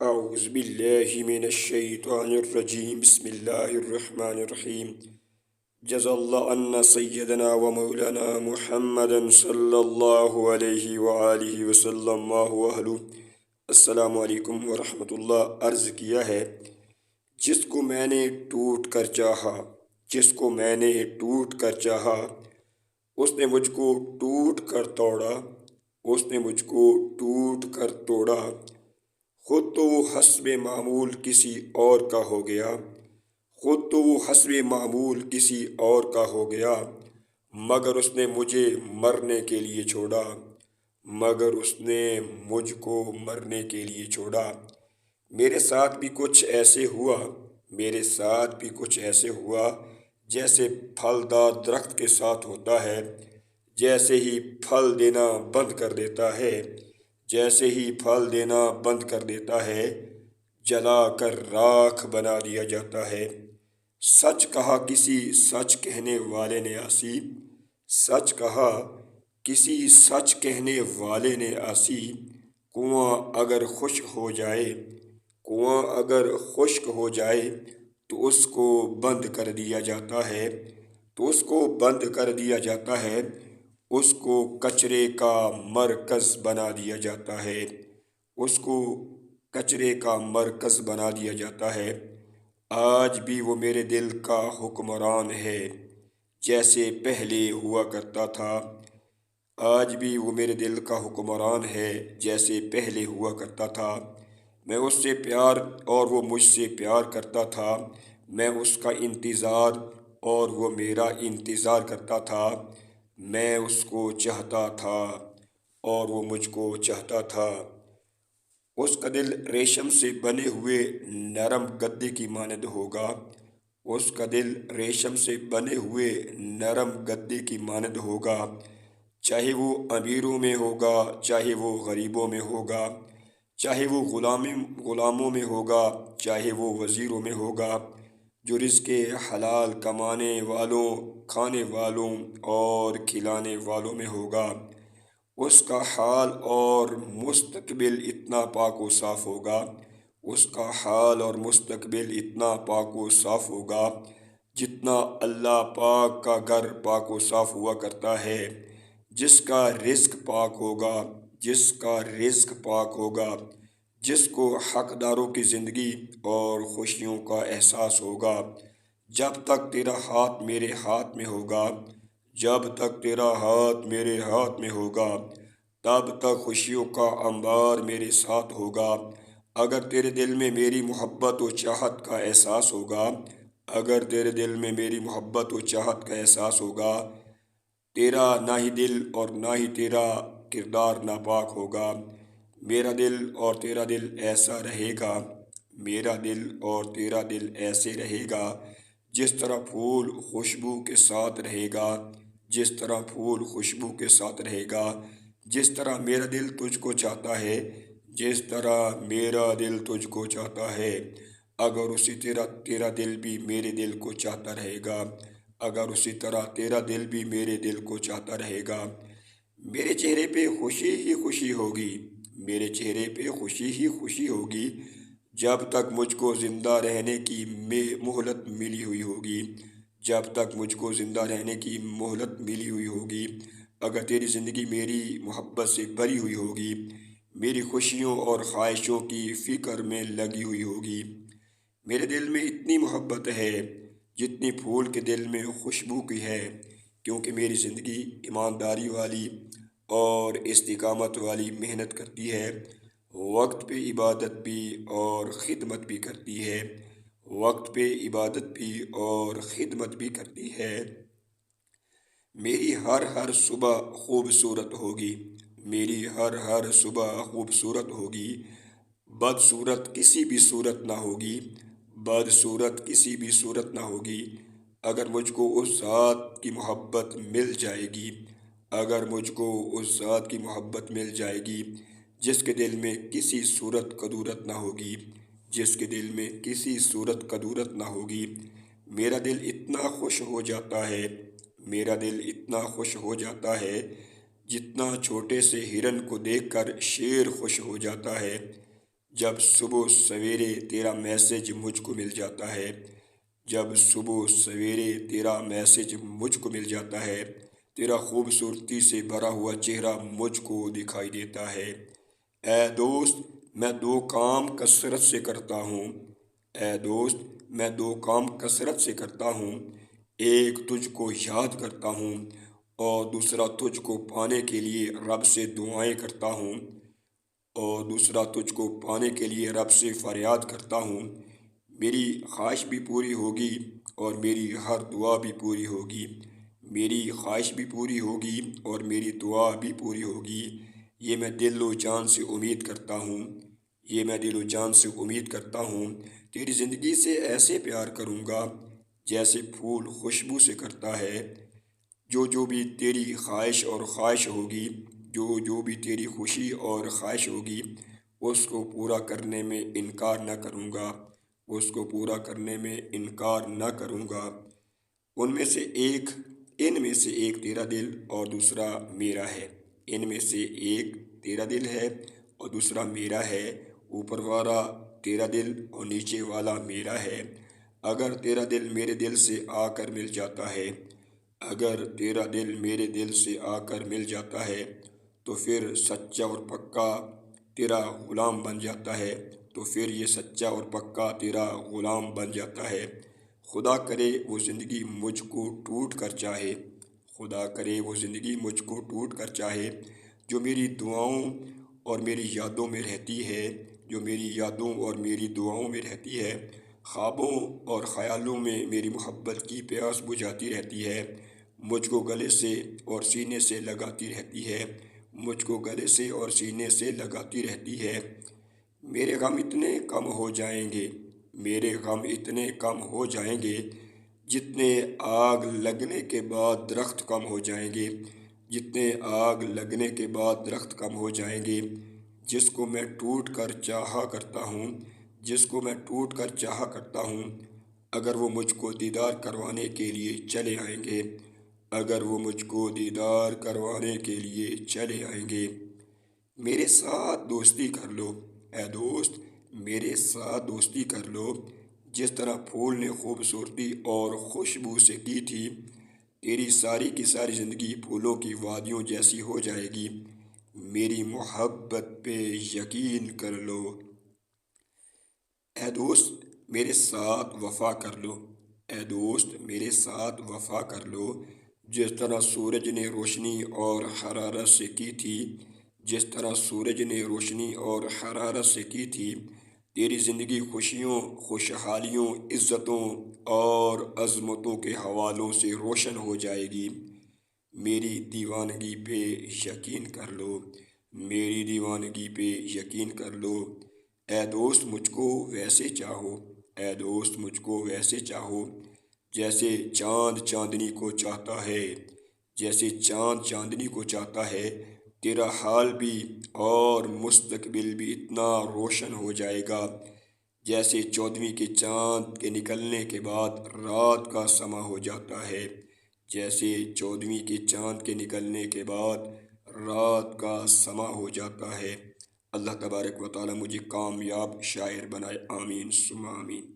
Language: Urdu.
أعوذ بالله من الشيطان الرجيم بسم الله الرحمن الرحيم جزا الله أن سيدنا ومولانا محمدا صلى الله عليه وآله وسلم ما هو أهله السلام علیکم ورحمۃ اللہ۔ عرض کیا ہے، جس کو میں نے ٹوٹ کر چاہا، جس کو میں نے ٹوٹ کر چاہا، اس نے مجھ کو ٹوٹ کر توڑا، اس نے مجھ کو ٹوٹ کر توڑا۔ خود تو وہ حسب معمول کسی اور کا ہو گیا، خود تو وہ حسب معمول کسی اور کا ہو گیا، مگر اس نے مجھے مرنے کے لیے چھوڑا، مگر اس نے مجھ کو مرنے کے لیے چھوڑا۔ میرے ساتھ بھی کچھ ایسے ہوا، میرے ساتھ بھی کچھ ایسے ہوا جیسے پھلدار درخت کے ساتھ ہوتا ہے، جیسے ہی پھل دینا بند کر دیتا ہے، جیسے ہی پھل دینا بند کر دیتا ہے، جلا کر راکھ بنا دیا جاتا ہے۔ سچ کہا کسی سچ کہنے والے نے آسی، سچ کہا کسی سچ کہنے والے نے آسی، کنواں اگر خشک ہو جائے، کنواں اگر خشک ہو جائے تو اس کو بند کر دیا جاتا ہے، تو اس کو بند کر دیا جاتا ہے، اس کو کچرے کا مرکز بنا دیا جاتا ہے، اس کو کچرے کا مرکز بنا دیا جاتا ہے۔ آج بھی وہ میرے دل کا حکمران ہے، جیسے پہلے ہوا کرتا تھا، آج بھی وہ میرے دل کا حکمران ہے جیسے پہلے ہوا کرتا تھا۔ میں اس سے پیار اور وہ مجھ سے پیار کرتا تھا، میں اس کا انتظار اور وہ میرا انتظار کرتا تھا، میں اس کو چاہتا تھا اور وہ مجھ کو چاہتا تھا۔ اس کا دل ریشم سے بنے ہوئے نرم گدے کی مانند ہوگا، اس کا دل ریشم سے بنے ہوئے نرم گدے کی مانند ہوگا، چاہے وہ امیروں میں ہوگا، چاہے وہ غریبوں میں ہوگا، چاہے وہ غلاموں میں ہوگا، چاہے وہ وزیروں میں ہوگا، جو رزق حلال کمانے والوں، کھانے والوں اور کھلانے والوں میں ہوگا۔ اس کا حال اور مستقبل اتنا پاک و صاف ہوگا، اس کا حال اور مستقبل اتنا پاک و صاف ہوگا جتنا اللہ پاک کا گھر پاک و صاف ہوا کرتا ہے۔ جس کا رزق پاک ہوگا، جس کا رزق پاک ہوگا، جس کو حقداروں کی زندگی اور خوشیوں کا احساس ہوگا، جب تک تیرا ہاتھ میرے ہاتھ میں ہوگا، جب تک تیرا ہاتھ میرے ہاتھ میں ہوگا، تب تک خوشیوں کا انبار میرے ساتھ ہوگا۔ اگر تیرے دل میں میری محبت و چاہت کا احساس ہوگا، اگر تیرے دل میں میری محبت و چاہت کا احساس ہوگا، تیرا نہ ہی دل اور نہ ہی تیرا کردار ناپاک ہوگا۔ میرا دل اور تیرا دل ایسا رہے گا، میرا دل اور تیرا دل ایسے رہے گا جس طرح پھول خوشبو کے ساتھ رہے گا، جس طرح پھول خوشبو کے ساتھ رہے گا، جس طرح میرا دل تجھ کو چاہتا ہے، جس طرح میرا دل تجھ کو چاہتا ہے، اگر اسی طرح تیرا دل بھی میرے دل کو چاہتا رہے گا، اگر اسی طرح تیرا دل بھی میرے دل کو چاہتا رہے گا، میرے چہرے پہ خوشی ہی خوشی ہوگی، میرے چہرے پہ خوشی ہی خوشی ہوگی جب تک مجھ کو زندہ رہنے کی مہلت ملی ہوئی ہوگی، جب تک مجھ کو زندہ رہنے کی مہلت ملی ہوئی ہوگی۔ اگر تیری زندگی میری محبت سے بھری ہوئی ہوگی، میری خوشیوں اور خواہشوں کی فکر میں لگی ہوئی ہوگی، میرے دل میں اتنی محبت ہے جتنی پھول کے دل میں خوشبو کی ہے، کیونکہ میری زندگی ایمانداری والی اور استقامت والی محنت کرتی ہے، وقت پہ عبادت بھی اور خدمت بھی کرتی ہے، وقت پہ عبادت بھی اور خدمت بھی کرتی ہے۔ میری ہر صبح خوبصورت ہوگی، میری ہر صبح خوبصورت ہوگی، بدصورت کسی بھی صورت نہ ہوگی، بدصورت کسی بھی صورت نہ ہوگی۔ اگر مجھ کو اس ذات کی محبت مل جائے گی، اگر مجھ کو اس ذات کی محبت مل جائے گی جس کے دل میں کسی صورت قدورت نہ ہوگی، جس کے دل میں کسی صورت قدورت نہ ہوگی، میرا دل اتنا خوش ہو جاتا ہے، میرا دل اتنا خوش ہو جاتا ہے جتنا چھوٹے سے ہرن کو دیکھ کر شیر خوش ہو جاتا ہے، جب صبح سویرے تیرا میسج مجھ کو مل جاتا ہے، جب صبح سویرے تیرا میسج مجھ کو مل جاتا ہے، تیرا خوبصورتی سے بھرا ہوا چہرہ مجھ کو دکھائی دیتا ہے۔ اے دوست، میں دو کام کثرت سے کرتا ہوں، اے دوست، میں دو کام کثرت سے کرتا ہوں، ایک تجھ کو یاد کرتا ہوں اور دوسرا تجھ کو پانے کے لیے رب سے دعائیں کرتا ہوں، اور دوسرا تجھ کو پانے کے لیے رب سے فریاد کرتا ہوں۔ میری خواہش بھی پوری ہوگی اور میری ہر دعا بھی پوری ہوگی، میری خواہش بھی پوری ہوگی اور میری دعا بھی پوری ہوگی۔ یہ میں دل و جان سے امید کرتا ہوں، یہ میں دل و جان سے امید کرتا ہوں۔ تیری زندگی سے ایسے پیار کروں گا جیسے پھول خوشبو سے کرتا ہے۔ جو بھی تیری خواہش اور خواہش ہوگی، جو بھی تیری خوشی اور خواہش ہوگی، اس کو پورا کرنے میں انکار نہ کروں گا، اس کو پورا کرنے میں انکار نہ کروں گا۔ ان میں سے ایک ان میں سے ایک تیرا دل اور دوسرا میرا ہے، ان میں سے ایک تیرا دل ہے اور دوسرا میرا ہے۔ اوپر والا تیرا دل اور نیچے والا میرا ہے۔ اگر تیرا دل میرے دل سے آ کر مل جاتا ہے، اگر تیرا دل میرے دل سے آ کر مل جاتا ہے تو پھر سچا اور پکا تیرا غلام بن جاتا ہے، تو پھر یہ سچا اور پکا تیرا غلام بن جاتا ہے۔ خدا کرے وہ زندگی مجھ کو ٹوٹ کر چاہے، خدا کرے وہ زندگی مجھ کو ٹوٹ کر چاہے، جو میری دعاؤں اور میری یادوں میں رہتی ہے، جو میری یادوں اور میری دعاؤں میں رہتی ہے، خوابوں اور خیالوں میں میری محبت کی پیاس بجھاتی رہتی ہے، مجھ کو گلے سے اور سینے سے لگاتی رہتی ہے، مجھ کو گلے سے اور سینے سے لگاتی رہتی ہے۔ میرے غم اتنے کم ہو جائیں گے، میرے غم اتنے کم ہو جائیں گے جتنے آگ لگنے کے بعد درخت کم ہو جائیں گے، جتنے آگ لگنے کے بعد درخت کم ہو جائیں گے۔ جس کو میں ٹوٹ کر چاہا کرتا ہوں، جس کو میں ٹوٹ کر چاہا کرتا ہوں، اگر وہ مجھ کو دیدار کروانے کے لیے چلے آئیں گے، اگر وہ مجھ کو دیدار کروانے کے لیے چلے آئیں گے، میرے ساتھ دوستی کر لو، اے دوست، میرے ساتھ دوستی کر لو۔ جس طرح پھول نے خوبصورتی اور خوشبو سے کی تھی، تیری ساری کی ساری زندگی پھولوں کی وادیوں جیسی ہو جائے گی۔ میری محبت پہ یقین کر لو، اے دوست، میرے ساتھ وفا کر لو، اے دوست، میرے ساتھ وفا کر لو۔ جس طرح سورج نے روشنی اور حرارت سے کی تھی، جس طرح سورج نے روشنی اور حرارت سے کی تھی، تیری زندگی خوشیوں، خوشحالیوں، عزتوں اور عظمتوں کے حوالوں سے روشن ہو جائے گی۔ میری دیوانگی پہ یقین کر لو، میری دیوانگی پہ یقین کر لو۔ اے دوست، مجھ کو ویسے چاہو، اے دوست، مجھ کو ویسے چاہو جیسے چاند چاندنی کو چاہتا ہے، جیسے چاند چاندنی کو چاہتا ہے۔ تیرا حال بھی اور مستقبل بھی اتنا روشن ہو جائے گا جیسے 14ویں کے چاند کے نکلنے کے بعد رات کا سما ہو جاتا ہے، جیسے 14ویں کے چاند کے نکلنے کے بعد رات کا سما ہو جاتا ہے۔ اللہ تبارک و تعالی مجھے کامیاب شاعر بنائے، آمین ثم آمین۔